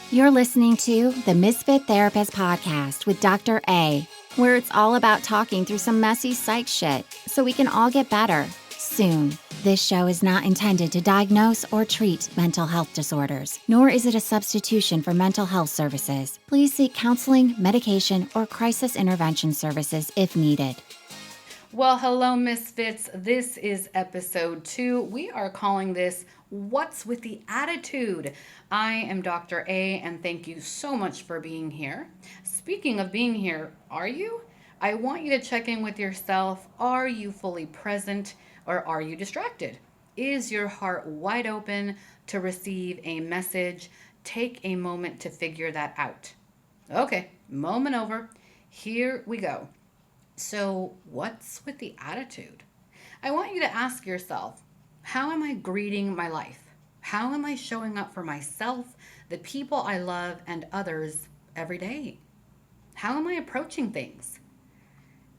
You're listening to the Misfit Therapist podcast with Dr. A, where it's all about talking through some messy psych shit so we can all get better soon. This show is not intended to diagnose or treat mental health disorders, nor is it a substitution for mental health services. Please seek counseling, medication, or crisis intervention services if needed. Well, hello, Misfits. This is episode 2. We are calling this What's with the Attitude? I am Dr. A, and thank you so much for being here. Speaking of being here, are you? I want you to check in with yourself. Are you fully present or are you distracted? Is your heart wide open to receive a message? Take a moment to figure that out. Okay, moment over. Here we go. So, what's with the attitude? I want you to ask yourself, how am I greeting my life? How am I showing up for myself, the people I love, and others every day? How am I approaching things?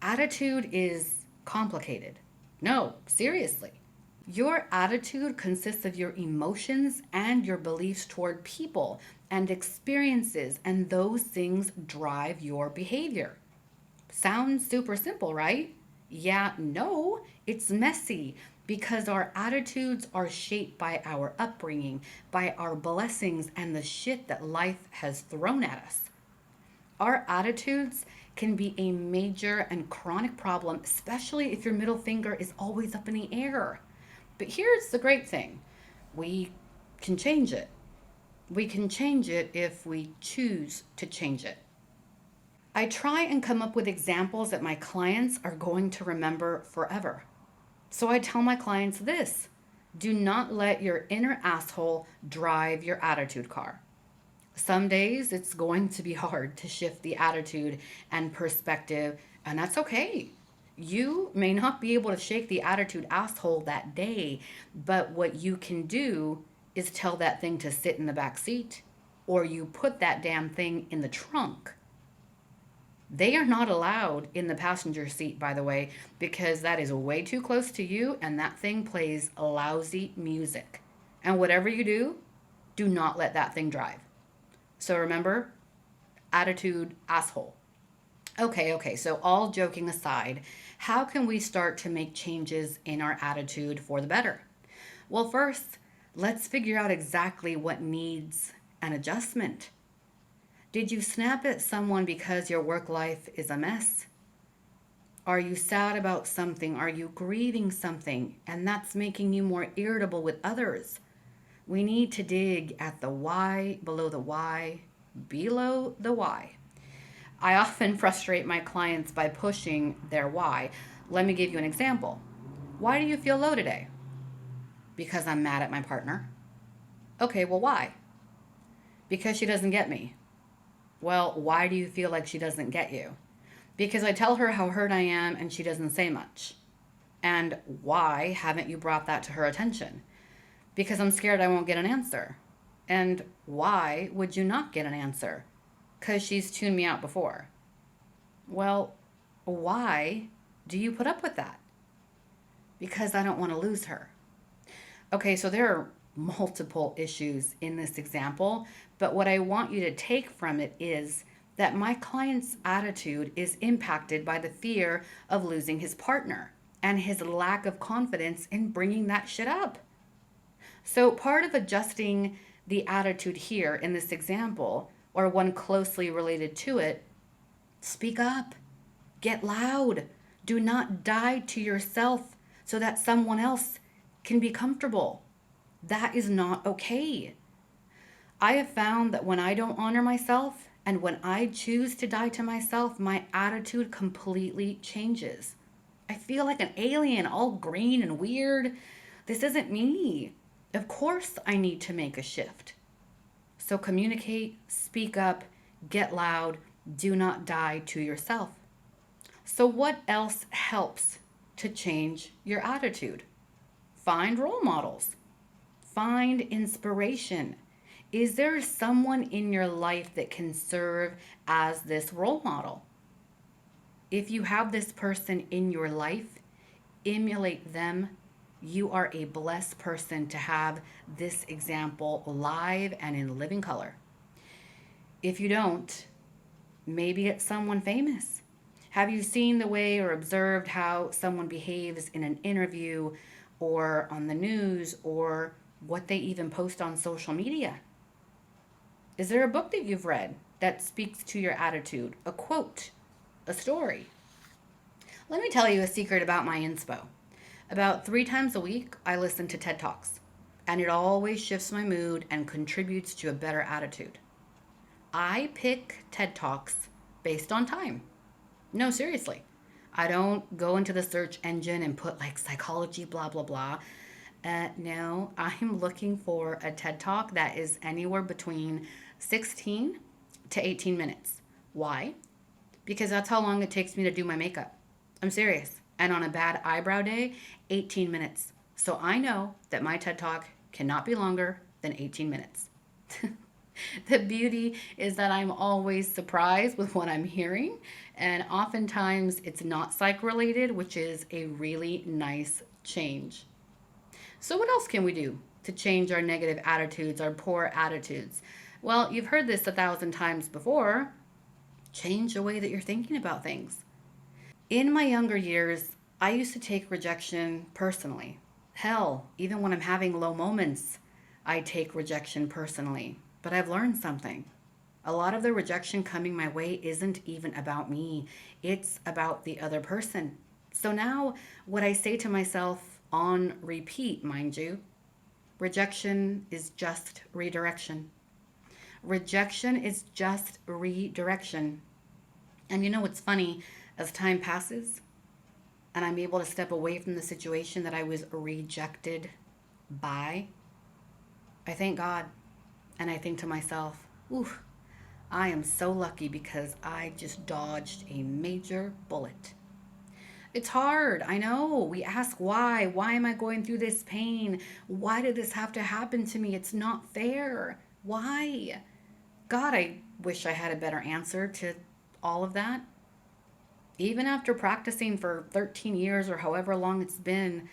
Attitude is complicated. No, seriously. Your attitude consists of your emotions and your beliefs toward people and experiences, and those things drive your behavior. Sounds super simple, right? Yeah, no, it's messy because our attitudes are shaped by our upbringing, by our blessings, and the shit that life has thrown at us. Our attitudes can be a major and chronic problem, especially if your middle finger is always up in the air. But here's the great thing, we can change it. We can change it if we choose to change it. I try and come up with examples that my clients are going to remember forever. So I tell my clients this: do not let your inner asshole drive your attitude car. Some days it's going to be hard to shift the attitude and perspective, and that's okay. You may not be able to shake the attitude asshole that day, but what you can do is tell that thing to sit in the back seat, or you put that damn thing in the trunk. They are not allowed in the passenger seat, by the way, because that is way too close to you and that thing plays lousy music. And whatever you do not let that thing drive. So remember, attitude asshole. Okay, so all joking aside, how can we start to make changes in our attitude for the better? Well, first, let's figure out exactly what needs an adjustment. Did you snap at someone because your work life is a mess? Are you sad about something? Are you grieving something? And that's making you more irritable with others. We need to dig at the why below the why below the why. I often frustrate my clients by pushing their why. Let me give you an example. Why do you feel low today? Because I'm mad at my partner. Okay, well, why? Because she doesn't get me. Well, why do you feel like she doesn't get you? Because I tell her how hurt I am and she doesn't say much. And why haven't you brought that to her attention? Because I'm scared I won't get an answer. And why would you not get an answer? Because she's tuned me out before. Well, why do you put up with that? Because I don't want to lose her. Okay, so there are multiple issues in this example, but what I want you to take from it is that my client's attitude is impacted by the fear of losing his partner and his lack of confidence in bringing that shit up. So part of adjusting the attitude here in this example, or one closely related to it, speak up, get loud, do not die to yourself so that someone else can be comfortable. That is not okay. I have found that when I don't honor myself and when I choose to die to myself, my attitude completely changes. I feel like an alien, all green and weird. This isn't me. Of course, I need to make a shift. So communicate, speak up, get loud, do not die to yourself. So, what else helps to change your attitude? Find role models. Find inspiration. Is there someone in your life that can serve as this role model? If you have this person in your life, emulate them. You are a blessed person to have this example live and in living color. If you don't, maybe it's someone famous. Have you seen the way or observed how someone behaves in an interview or on the news or what they even post on social media? Is there a book that you've read that speaks to your attitude? A quote, a story? Let me tell you a secret about my inspo. About 3 times a week, I listen to TED Talks, and it always shifts my mood and contributes to a better attitude. I pick TED Talks based on time. No, seriously. I don't go into the search engine and put like psychology, blah, blah, blah. No, I'm looking for a TED Talk that is anywhere between 16 to 18 minutes. Why? Because that's how long it takes me to do my makeup. I'm serious. And on a bad eyebrow day, 18 minutes. So I know that my TED Talk cannot be longer than 18 minutes. The beauty is that I'm always surprised with what I'm hearing, and oftentimes it's not psych related, which is a really nice change. So, what else can we do to change our negative attitudes, our poor attitudes? Well, you've heard this 1,000 times before. Change the way that you're thinking about things. In my younger years, I used to take rejection personally. Hell, even when I'm having low moments, I take rejection personally. But I've learned something. A lot of the rejection coming my way isn't even about me, it's about the other person. So now, what I say to myself on repeat, mind you, rejection is just redirection. Rejection is just redirection. And you know what's funny? As time passes and I'm able to step away from the situation that I was rejected by, I thank God and I think to myself, ooh, I am so lucky because I just dodged a major bullet. It's hard, I know. We ask why. Why am I going through this pain? Why did this have to happen to me? It's not fair. Why? God, I wish I had a better answer to all of that. Even after practicing for 13 years or however long it's been,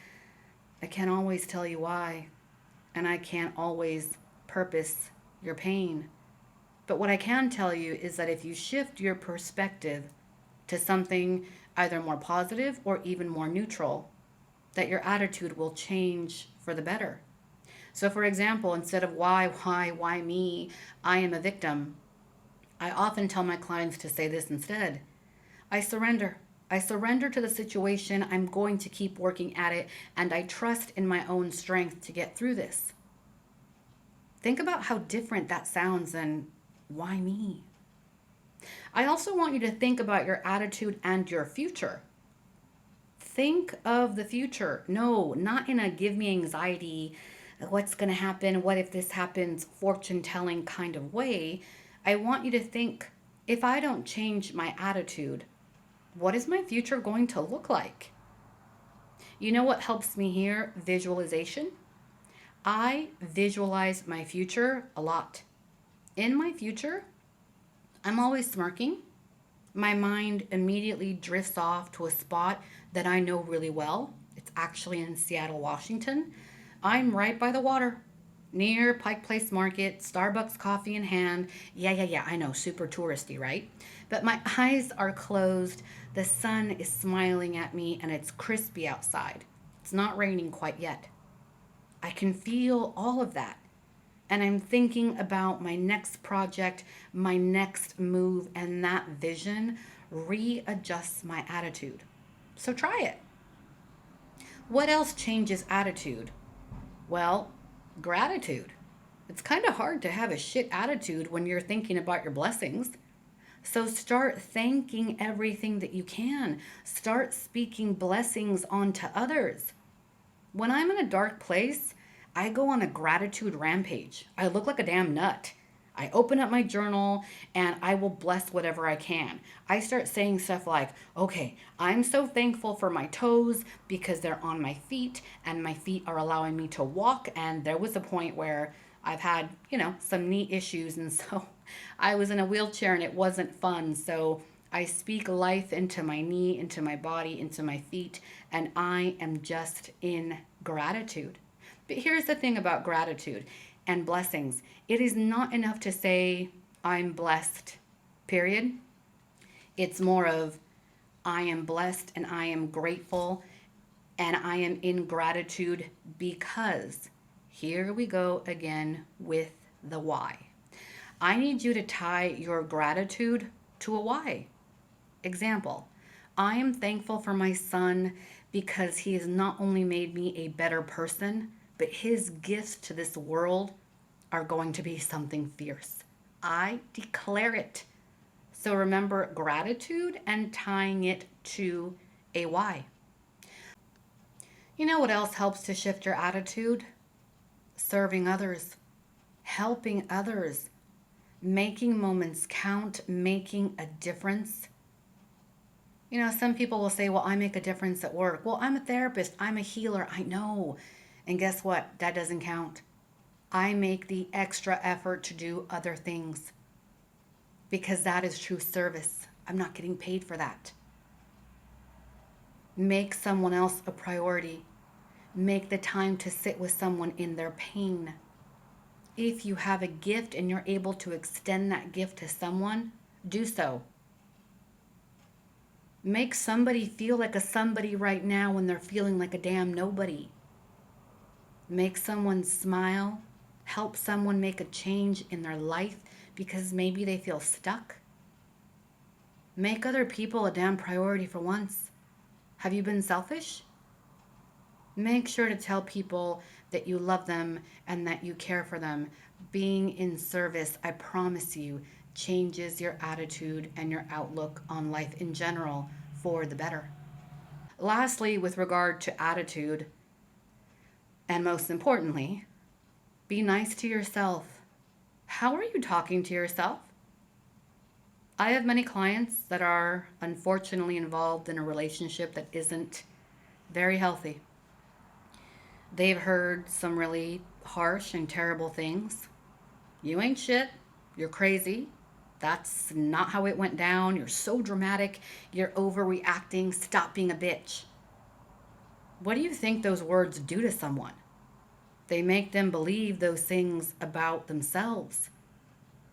I can't always tell you why. And I can't always purpose your pain. But what I can tell you is that if you shift your perspective to something either more positive or even more neutral, that your attitude will change for the better. So, for example, instead of why me, I am a victim, I often tell my clients to say this instead: I surrender. I surrender to the situation. I'm going to keep working at it, and I trust in my own strength to get through this. Think about how different that sounds than why me? I also want you to think about your attitude and your future. Think of the future. No, not in a give me anxiety, what's going to happen, what if this happens, fortune telling kind of way. I want you to think, if I don't change my attitude, what is my future going to look like? You know what helps me here? Visualization. I visualize my future a lot. In my future, I'm always smirking. My mind immediately drifts off to a spot that I know really well. It's actually in Seattle, Washington. I'm right by the water, near Pike Place Market, Starbucks coffee in hand. Yeah, I know, super touristy, right? But my eyes are closed, the sun is smiling at me, and it's crispy outside. It's not raining quite yet. I can feel all of that. And I'm thinking about my next project, my next move, and that vision readjusts my attitude. So try it. What else changes attitude? Well, gratitude. It's kind of hard to have a shit attitude when you're thinking about your blessings. So start thanking everything that you can. Start speaking blessings onto others. When I'm in a dark place, I go on a gratitude rampage. I look like a damn nut. I open up my journal and I will bless whatever I can. I start saying stuff like, okay, I'm so thankful for my toes because they're on my feet and my feet are allowing me to walk. And there was a point where I've had, some knee issues. And so I was in a wheelchair and it wasn't fun. So I speak life into my knee, into my body, into my feet, and I am just in gratitude. But here's the thing about gratitude and blessings: it is not enough to say, I'm blessed, period. It's more of I am blessed and I am grateful and I am in gratitude because here we go again with the why. I need you to tie your gratitude to a why. Example, I am thankful for my son because he has not only made me a better person, but his gifts to this world are going to be something fierce. I declare it. So remember gratitude and tying it to a why. You know what else helps to shift your attitude? Serving others, helping others, making moments count, making a difference. You know, some people will say, well, I make a difference at work. Well, I'm a therapist. I'm a healer. I know. And guess what? That doesn't count. I make the extra effort to do other things because that is true service. I'm not getting paid for that. Make someone else a priority. Make the time to sit with someone in their pain. If you have a gift and you're able to extend that gift to someone, do so. Make somebody feel like a somebody right now when they're feeling like a damn nobody. Make someone smile. Help someone make a change in their life because maybe they feel stuck. Make other people a damn priority for once. Have you been selfish? Make sure to tell people that you love them and that you care for them. Being in service, I promise you, changes your attitude and your outlook on life in general for the better. Lastly, with regard to attitude, and most importantly, be nice to yourself. How are you talking to yourself? I have many clients that are unfortunately involved in a relationship that isn't very healthy. They've heard some really harsh and terrible things. You ain't shit. You're crazy. That's not how it went down. You're so dramatic. You're overreacting. Stop being a bitch. What do you think those words do to someone? They make them believe those things about themselves.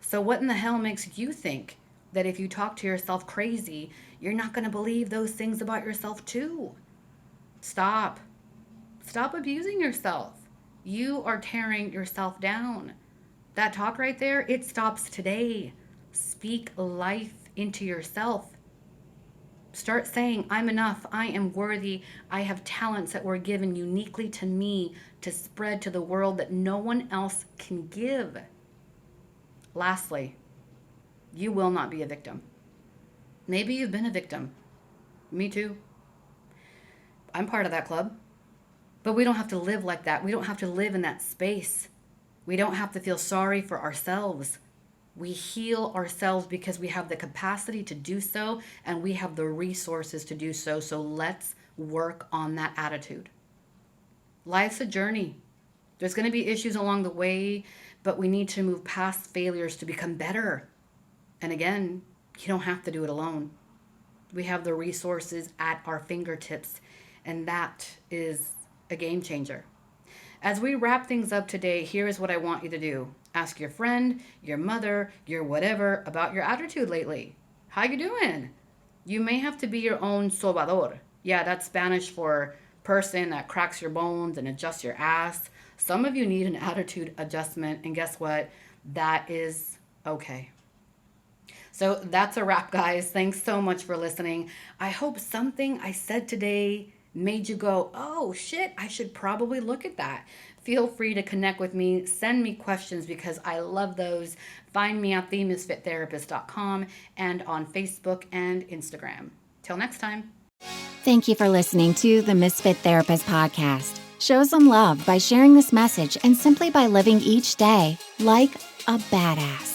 So what in the hell makes you think that if you talk to yourself crazy, you're not going to believe those things about yourself too? Stop. Stop abusing yourself. You are tearing yourself down. That talk right there, it stops today. Speak life into yourself. Start saying, I'm enough, I am worthy, I have talents that were given uniquely to me to spread to the world that no one else can give. Lastly, you will not be a victim. Maybe you've been a victim. Me too. I'm part of that club. But we don't have to live like that. We don't have to live in that space. We don't have to feel sorry for ourselves. We heal ourselves because we have the capacity to do so and we have the resources to do so. So let's work on that attitude. Life's a journey. There's going to be issues along the way, but we need to move past failures to become better. And again, you don't have to do it alone. We have the resources at our fingertips, and that is a game changer. As we wrap things up today, here is what I want you to do. Ask your friend, your mother, your whatever about your attitude lately. How you doing? You may have to be your own sobador. Yeah, that's Spanish for person that cracks your bones and adjusts your ass. Some of you need an attitude adjustment, and guess what? That is okay. So that's a wrap, guys. Thanks so much for listening. I hope something I said today made you go, oh shit, I should probably look at that. Feel free to connect with me. Send me questions because I love those. Find me at themisfittherapist.com and on Facebook and Instagram. Till next time. Thank you for listening to the Misfit Therapist podcast. Show some love by sharing this message and simply by living each day like a badass.